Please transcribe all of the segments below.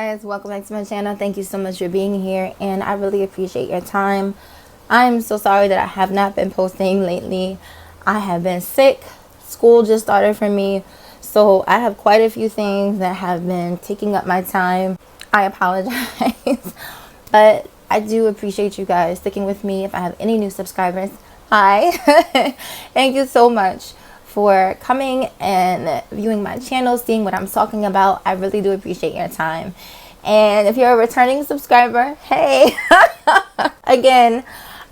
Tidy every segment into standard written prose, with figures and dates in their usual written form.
guys, welcome back to my channel. Thank you so much for being here, and I really appreciate your time. I'm so sorry that I have not been posting lately. I have been sick. School just started for me, so I have quite a few things that have been taking up my time. I apologize, but I do appreciate you guys sticking with me. If I have any new subscribers, hi. Thank you so much for coming and viewing my channel, seeing what I'm talking about. I really do appreciate your time. And if you're a returning subscriber, hey. Again,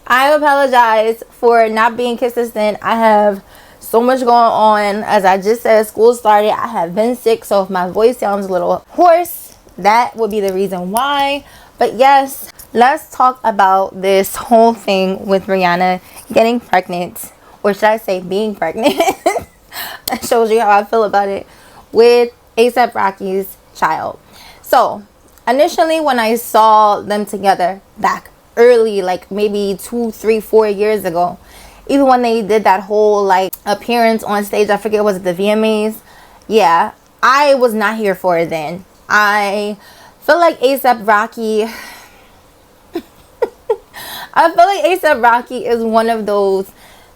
I apologize for not being consistent. I have so much going on. As I just said, school started. I have been sick, so if my voice sounds a little hoarse, that would be the reason why. But yes, let's talk about this whole thing with Rihanna getting pregnant, or should I say being pregnant. That shows you how I feel about it, with A$AP Rocky's child. So initially when I saw them together back early, like maybe 2, 3, 4 years ago, even when they did that whole like appearance on stage, I forget, was it the VMAs? Yeah, I was not here for it then. I feel like A$AP Rocky I feel like A$AP Rocky is one of those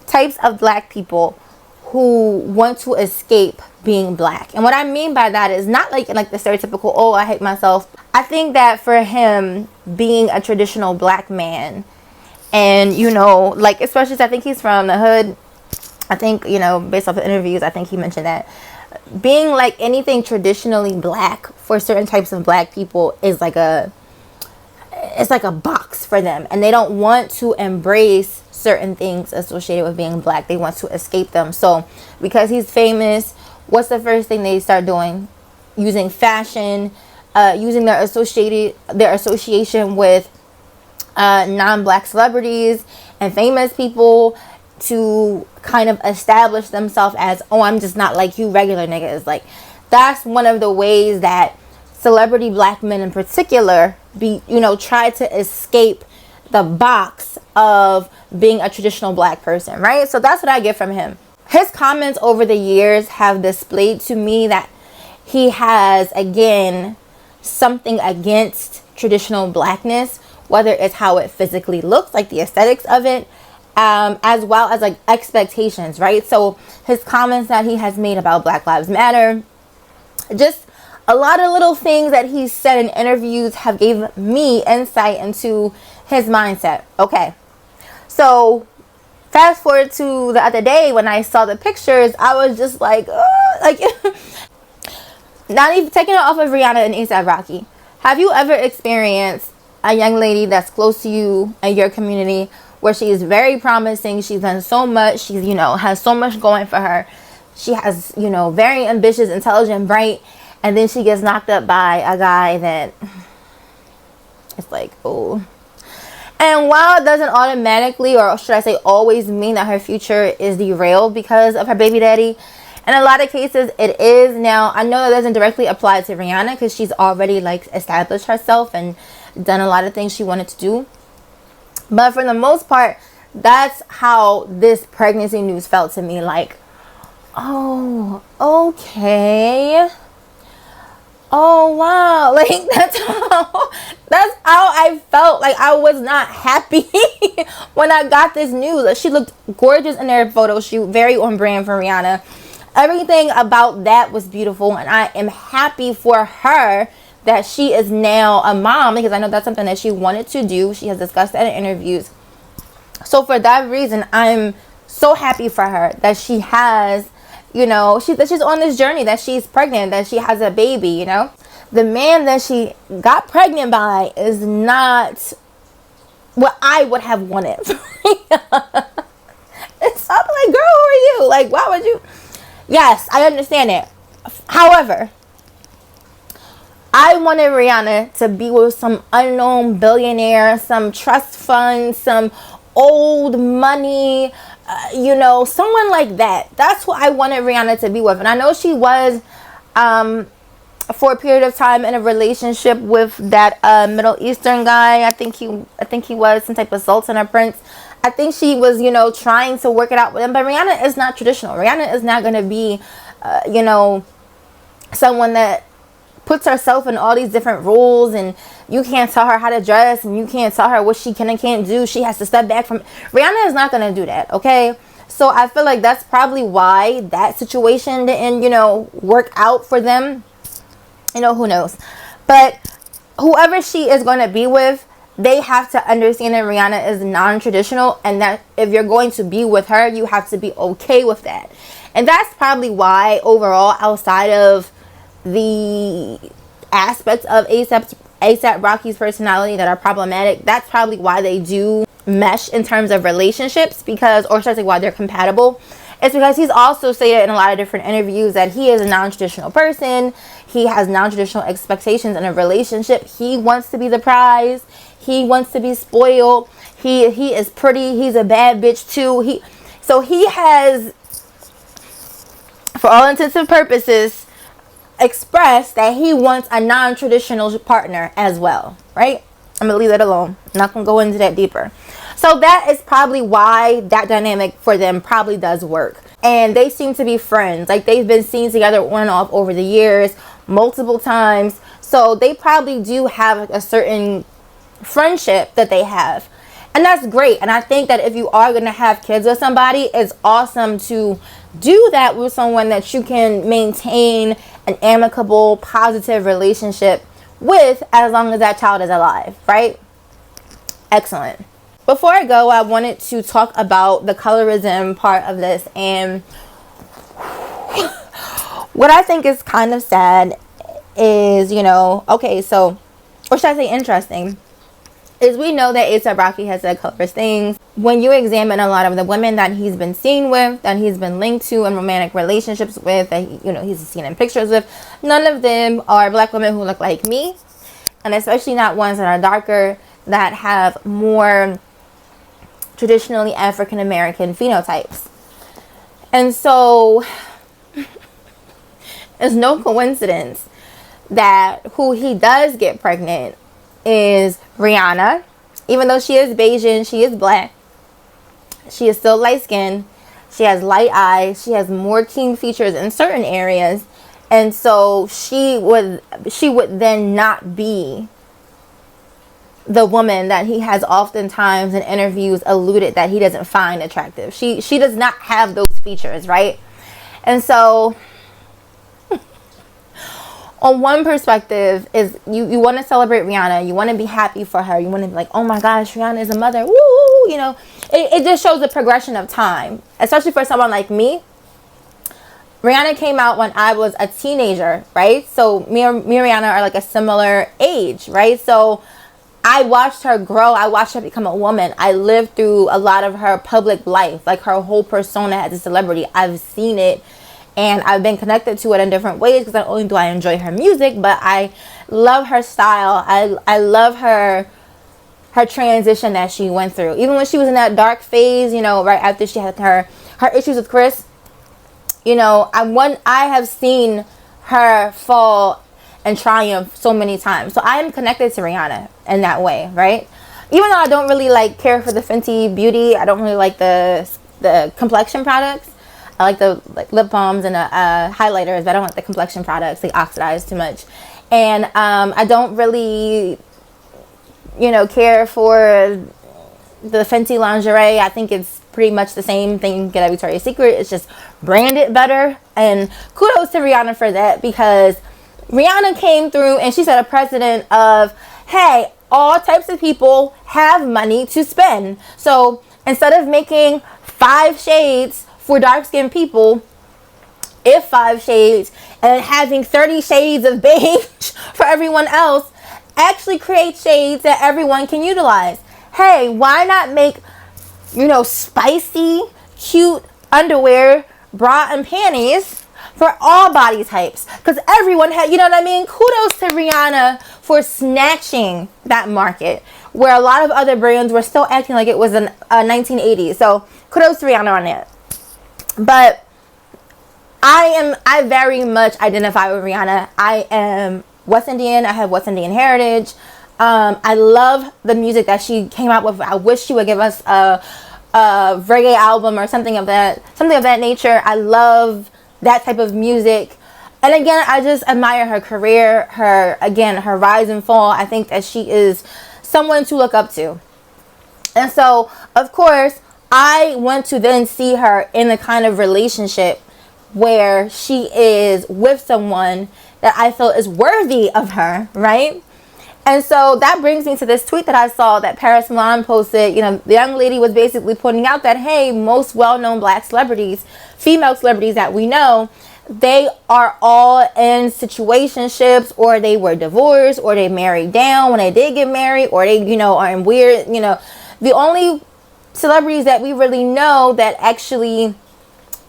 types of black people who want to escape being black. And what I mean by that is not like the stereotypical, oh, I hate myself. I think that for him, being a traditional black man, and you know, like, especially, I think he's from the hood. I think, you know, based off the interviews, I think he mentioned that being like anything traditionally black for certain types of black people is like it's like a box for them, and they don't want to embrace certain things associated with being black. They want to escape them. So because he's famous, what's the first thing they start doing? Using fashion, using their association with non-black celebrities and famous people to kind of establish themselves as, oh, I'm just not like you regular niggas. Like, that's one of the ways that celebrity black men in particular try to escape the box of being a traditional black person, right? So that's what I get from him. His comments over the years have displayed to me that he has, again, something against traditional blackness, whether it's how it physically looks, like the aesthetics of it, as well as like expectations, right? So his comments that he has made about Black Lives Matter, just a lot of little things that he said in interviews have gave me insight into his mindset. Okay, so fast forward to the other day when I saw the pictures, I was just like, like, not even taking it off of Rihanna and A$AP Rocky. Have you ever experienced a young lady that's close to you in your community where she is very promising, she's done so much, she's, has so much going for her, she has, very ambitious, intelligent, bright, and then she gets knocked up by a guy that it's like, oh. And while it doesn't automatically, or should I say always, mean that her future is derailed because of her baby daddy, in a lot of cases it is. Now, I know it doesn't directly apply to Rihanna because she's already like established herself and done a lot of things she wanted to do. But for the most part, that's how this pregnancy news felt to me. Like, oh, okay. Oh wow, like that's how I felt. Like, I was not happy when I got this news. She looked gorgeous in their photo shoot, very on brand for Rihanna. Everything about that was beautiful, and I am happy for her that she is now a mom, because I know that's something that she wanted to do. She has discussed that in interviews. So for that reason, I'm so happy for her that she has, that she's on this journey, that she's pregnant, that she has a baby, The man that she got pregnant by is not what I would have wanted. It's something like, girl, who are you? Like, why would you? Yes, I understand it. However, I wanted Rihanna to be with some unknown billionaire, some trust fund, some old money, someone like that. That's what I wanted Rihanna to be with. And I know she was, for a period of time, in a relationship with that Middle Eastern guy. I think he was some type of sultan or prince. I think she was, trying to work it out with him. But Rihanna is not traditional. Rihanna is not going to be, someone that puts herself in all these different rules, and you can't tell her how to dress, and you can't tell her what she can and can't do. She has to step back from. Rihanna is not going to do that, okay? So I feel like that's probably why that situation didn't, work out for them. Who knows? But whoever she is going to be with, they have to understand that Rihanna is non-traditional, and that if you're going to be with her, you have to be okay with that. And that's probably why overall, outside of the aspects of A$AP Rocky's personality that are problematic, that's probably why they do mesh in terms of relationships, or should I say why they're compatible. It's because he's also stated in a lot of different interviews that he is a non-traditional person. He has non-traditional expectations in a relationship. He wants to be the prize. He wants to be spoiled. He is pretty. He's a bad bitch too. So he has, for all intents and purposes, expressed that he wants a non-traditional partner as well, right? I'm gonna leave that alone. I'm not gonna go into that deeper. So that is probably why that dynamic for them probably does work. And they seem to be friends. Like, they've been seen together on and off over the years, multiple times. So they probably do have a certain friendship that they have. And that's great. And I think that if you are going to have kids with somebody, it's awesome to do that with someone that you can maintain an amicable, positive relationship with, as long as that child is alive, right? Excellent. Before I go, I wanted to talk about the colorism part of this. And what I think is kind of sad is, okay, so, or should I say interesting, is we know that A$AP Rocky has said colorist things. When you examine a lot of the women that he's been seen with, that he's been linked to in romantic relationships with, that he's seen in pictures with, none of them are black women who look like me, and especially not ones that are darker, that have more traditionally African American phenotypes. And so it's no coincidence that who he does get pregnant is Rihanna. Even though she is Bayesian, she is black, she is still light skinned, she has light eyes, she has more keen features in certain areas, and so she would then not be the woman that he has oftentimes in interviews alluded that he doesn't find attractive. She does not have those features, right? And so on one perspective is you want to celebrate Rihanna, you want to be happy for her, you want to be like, oh my gosh, Rihanna is a mother, woo, it just shows the progression of time, especially for someone like me. Rihanna came out when I was a teenager, right? So me and Rihanna are like a similar age, right? So I watched her grow. I watched her become a woman. I lived through a lot of her public life, like her whole persona as a celebrity. I've seen it, and I've been connected to it in different ways, because not only do I enjoy her music, but I love her style. I love her transition that she went through. Even when she was in that dark phase, right after she had her issues with Chris, I have seen her fall and triumph so many times. So I am connected to Rihanna in that way, right? Even though I don't really care for the Fenty Beauty, I don't really like the complexion products. I like the lip balms and highlighters, but I don't like the complexion products. They oxidize too much. And I don't really, care for the Fenty lingerie. I think it's pretty much the same thing you get at Victoria's Secret. It's just branded better. And kudos to Rihanna for that, because Rihanna came through and she set a precedent of, hey, all types of people have money to spend. So instead of making 5 shades for dark-skinned people, if 5 shades, and having 30 shades of beige for everyone else, actually create shades that everyone can utilize. Hey, why not make, spicy, cute underwear, bra, and panties for all body types? Because everyone had, kudos to Rihanna for snatching that market, where a lot of other brands were still acting like it was in 1980s. So kudos to Rihanna on that. But I very much identify with Rihanna. I am West Indian. I have West Indian heritage. I love the music that she came out with. I wish she would give us a reggae album or something of that nature. I love that type of music. And again, I just admire her career, her rise and fall. I think that she is someone to look up to. And so, of course, I want to then see her in the kind of relationship where she is with someone that I feel is worthy of her, right? And so that brings me to this tweet that I saw that Paris Milan posted. You know, the young lady was basically pointing out that, hey, most well-known black celebrities, female celebrities that we know, they are all in situationships, or they were divorced, or they married down when they did get married, or they, you know, are in weird, you know, the only celebrities that we really know that actually,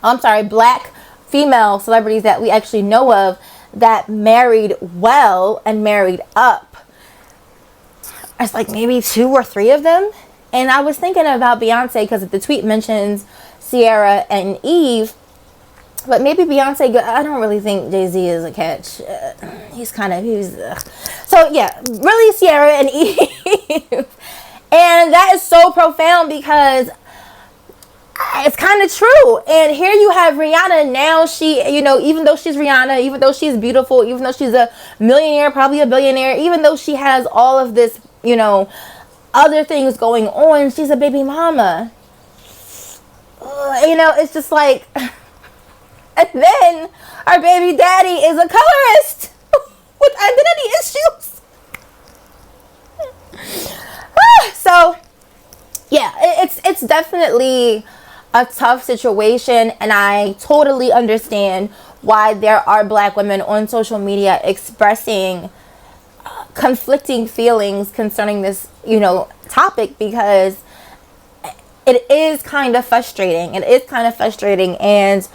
black female celebrities that we actually know of that married well and married up, it's like maybe 2 or 3 of them. And I was thinking about Beyonce because the tweet mentions Sierra and Eve. But maybe Beyonce, I don't really think Jay-Z is a catch. So yeah, really Sierra and Eve. And that is so profound because it's kind of true. And here you have Rihanna now. She, you know, even though she's Rihanna, even though she's beautiful, even though she's a millionaire, probably a billionaire, even though she has all of this, you know, other things going on, she's a baby mama. You know, it's just like... And then our baby daddy is a colorist with identity issues. So, yeah, it's definitely a tough situation, and I totally understand why there are black women on social media expressing conflicting feelings concerning this, you know, topic, because it is kind of frustrating. And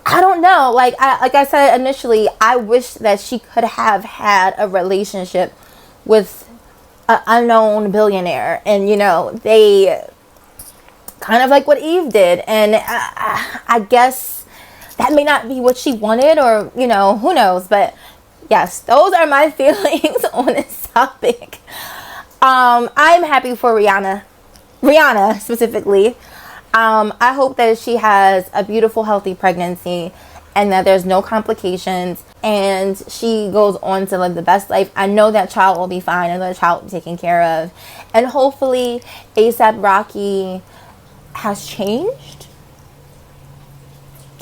I don't know, like I said initially, I wish that she could have had a relationship with an unknown billionaire, and, you know, they kind of like what Eve did, and I guess that may not be what she wanted, or, you know, who knows. But yes, those are my feelings on this topic. I'm happy for Rihanna specifically. I hope that she has a beautiful, healthy pregnancy, and that there's no complications, and she goes on to live the best life. I know that child will be fine, and the child will be taken care of. And hopefully ASAP Rocky has changed.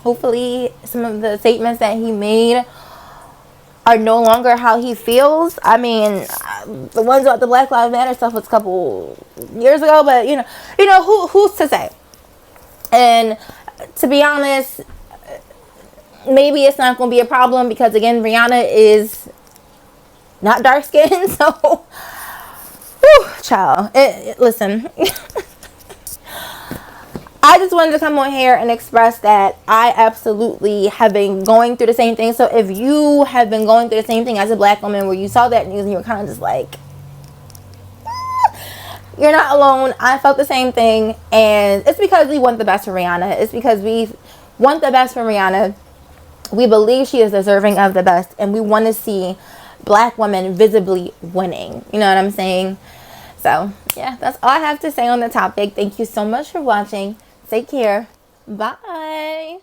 Hopefully some of the statements that he made are no longer how he feels. I mean, the ones about the Black Lives Matter stuff was a couple years ago, but you know, who's to say? And to be honest, maybe it's not going to be a problem, because again, Rihanna is not dark skinned. So, whew, child, listen. I just wanted to come on here and express that I absolutely have been going through the same thing. So if you have been going through the same thing as a black woman, where you saw that news and you were kind of just like, you're not alone. I felt the same thing. And it's because we want the best for Rihanna. It's because we want the best for Rihanna. We believe she is deserving of the best, and we want to see black women visibly winning. You know what I'm saying? So yeah, that's all I have to say on the topic. Thank you so much for watching. Take care. Bye.